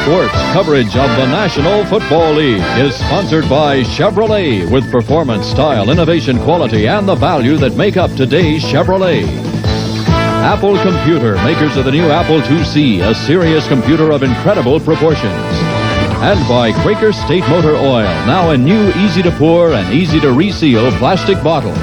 Sports coverage of the National Football League is sponsored by Chevrolet, with performance, style, innovation, quality, and the value that make up today's Chevrolet. Apple Computer, makers of the new Apple IIc, a serious computer of incredible proportions. And by Quaker State Motor Oil, now in new easy-to-pour and easy-to-reseal plastic bottles.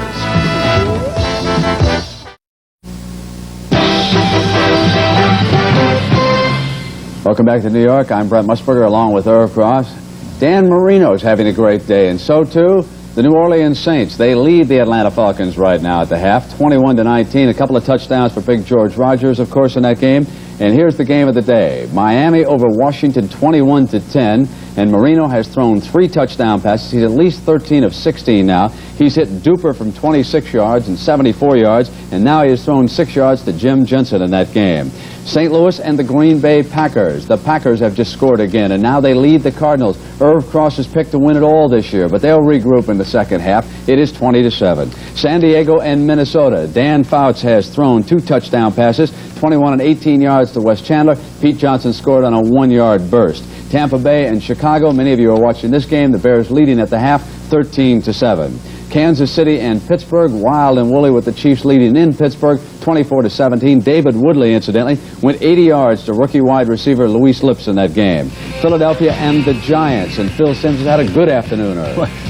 Welcome back to New York. I'm Brent Musburger along with Irv Cross. Dan Marino's having a great day, and so too the New Orleans Saints. They lead the Atlanta Falcons right now at the half, 21-19. A couple of touchdowns for Big George Rogers, of course, in that game. And here's the game of the day. Miami over Washington 21-10, and Marino has thrown 3 touchdown passes. He's at least 13 of 16 now. He's hit Duper from 26 yards and 74 yards, and now he has thrown 6 yards to Jim Jensen in that game. St. Louis and the Green Bay Packers. The Packers have just scored again, and now they lead the Cardinals. Irv Cross has picked to win it all this year, but they'll regroup in the second half. It is 20-7. San Diego and Minnesota. Dan Fouts has thrown 2 touchdown passes, 21 and 18 yards to Wes Chandler. Pete Johnson scored on a 1-yard burst. Tampa Bay and Chicago. Many of you are watching this game. The Bears leading at the half, 13-7. Kansas City and Pittsburgh, wild and woolly with the Chiefs leading in Pittsburgh, 24-17. David Woodley, incidentally, went 80 yards to rookie wide receiver Luis Lips in that game. Philadelphia and the Giants, and Phil Simms has had a good afternoon.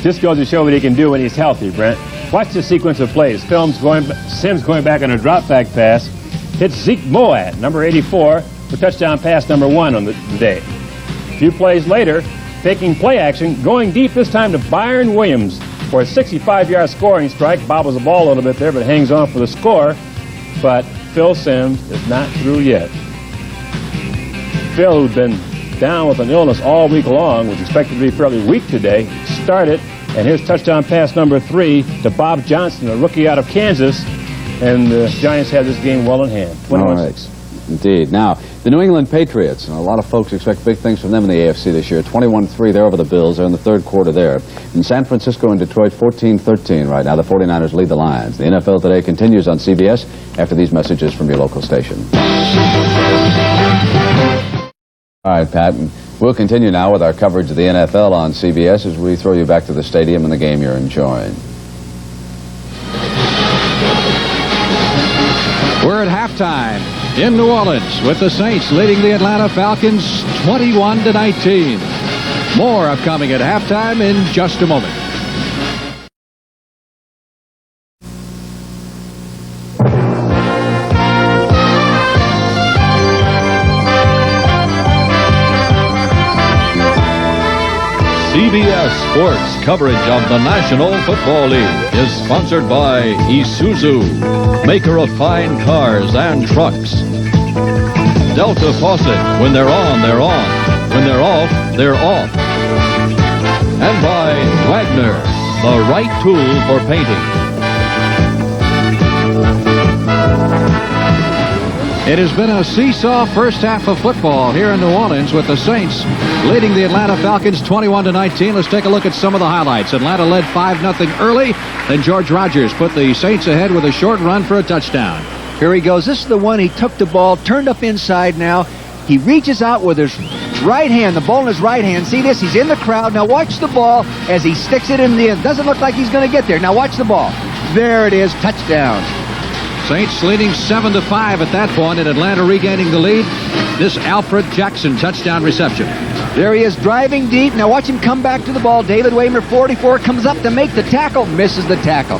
Just goes to show what he can do when he's healthy, Brent. Watch the sequence of plays. Simms going back on a drop-back pass, hits Zeke Moat, number 84, for touchdown pass number 1 on the day. A few plays later, taking play action, going deep this time to Byron Williams for a 65-yard scoring strike. Bobbles the ball a little bit there, but hangs on for the score. But Phil Simms is not through yet. Phil, who'd been down with an illness all week long, was expected to be fairly weak today, started, and here's touchdown pass number 3 to Bob Johnson, a rookie out of Kansas, and the Giants have this game well in hand, 21-6. Indeed. Now, the New England Patriots, and a lot of folks expect big things from them in the AFC this year. 21-3, they're over the Bills. They're in the third quarter there. In San Francisco and Detroit, 14-13 right now. The 49ers lead the Lions. The NFL Today continues on CBS after these messages from your local station. All right, Pat, and we'll continue now with our coverage of the NFL on CBS as we throw you back to the stadium and the game you're enjoying. We're at halftime in New Orleans with the Saints leading the Atlanta Falcons 21-19. More upcoming at halftime in just a moment. CBS Sports coverage of the National Football League is sponsored by Isuzu, maker of fine cars and trucks. Delta Faucet, when they're on, they're on. When they're off, they're off. And by Wagner, the right tool for painting. It has been a seesaw first half of football here in New Orleans with the Saints leading the Atlanta Falcons 21-19. Let's take a look at some of the highlights. Atlanta led 5-0 early. Then George Rogers put the Saints ahead with a short run for a touchdown. Here he goes. This is the one he took the ball, turned up inside now. He reaches out with his right hand, the ball in his right hand. See this? He's in the crowd. Now watch the ball as he sticks it in the end. Doesn't look like he's going to get there. Now watch the ball. There it is. Touchdown. Saints leading 7-5 at that point, and Atlanta regaining the lead. This Alfred Jackson touchdown reception. There he is driving deep. Now watch him come back to the ball. David Waymer, 44, comes up to make the tackle. Misses the tackle.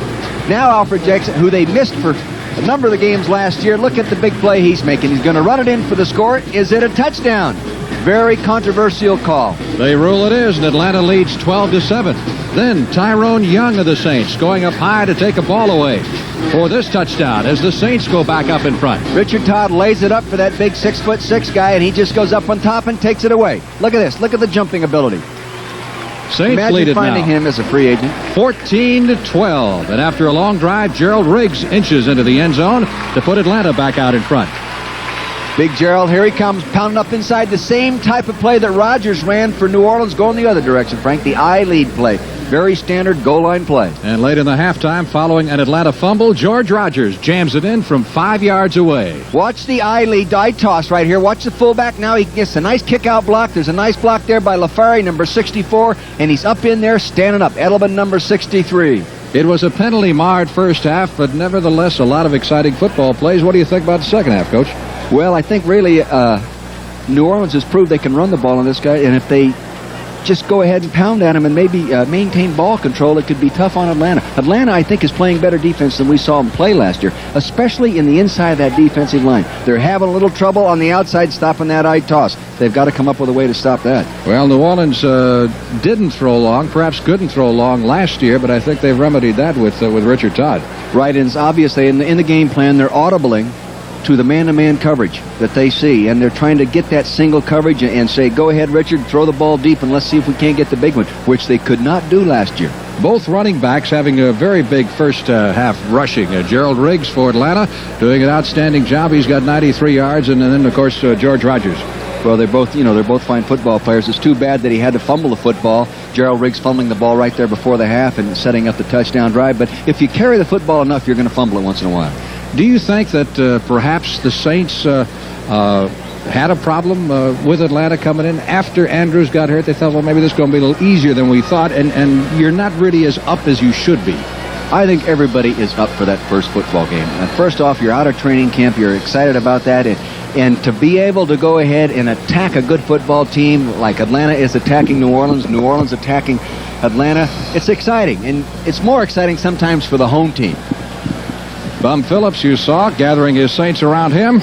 Now Alfred Jackson, who they missed for a number of the games last year. Look at the big play he's making. He's going to run it in for the score. Is it a touchdown? Very controversial call. They rule it is, and Atlanta leads 12-7. Then Tyrone Young of the Saints going up high to take a ball away for this touchdown as the Saints go back up in front. Richard Todd lays it up for that big 6'6" guy, and he just goes up on top and takes it away. Look at this. Look at the jumping ability. Saints Imagine lead it finding now. him as a free agent. 14-12, and after a long drive, Gerald Riggs inches into the end zone to put Atlanta back out in front. Big Gerald, here he comes, pounding up inside. The same type of play that Rodgers ran for New Orleans, going the other direction, Frank, the I lead play. Very standard goal line play. And late in the halftime, following an Atlanta fumble, George Rogers jams it in from 5 yards away. Watch the eye lead, eye toss right here. Watch the fullback. Now he gets a nice kick-out block. There's a nice block there by LaFari, number 64, and he's up in there standing up. Edelman, number 63. It was a penalty-marred first half, but nevertheless a lot of exciting football plays. What do you think about the second half, Coach? Well, I think really New Orleans has proved they can run the ball on this guy, and if they just go ahead and pound at him and maybe maintain ball control, it could be tough on Atlanta. Atlanta, I think, is playing better defense than we saw them play last year, especially in the inside of that defensive line. They're having a little trouble on the outside stopping that eye toss. They've got to come up with a way to stop that. Well, New Orleans didn't throw long, perhaps couldn't throw long last year, but I think they've remedied that with Richard Todd. Right, and it's obvious in the game plan they're audibling to the man-to-man coverage that they see, and they're trying to get that single coverage and say, go ahead, Richard, throw the ball deep, and let's see if we can't get the big one, which they could not do last year. Both running backs having a very big first half rushing. Gerald Riggs for Atlanta doing an outstanding job. He's got 93 yards, and then, of course, George Rogers. Well, they're both fine football players. It's too bad that he had to fumble the football. Gerald Riggs fumbling the ball right there before the half and setting up the touchdown drive. But if you carry the football enough, you're going to fumble it once in a while. Do you think that perhaps the Saints had a problem with Atlanta coming in after Andrews got hurt? They thought, well, maybe this is going to be a little easier than we thought, and you're not really as up as you should be. I think everybody is up for that first football game. First off, you're out of training camp. You're excited about that. And to be able to go ahead and attack a good football team like Atlanta is attacking New Orleans attacking Atlanta, it's exciting. And it's more exciting sometimes for the home team. Bum Phillips, you saw, gathering his Saints around him.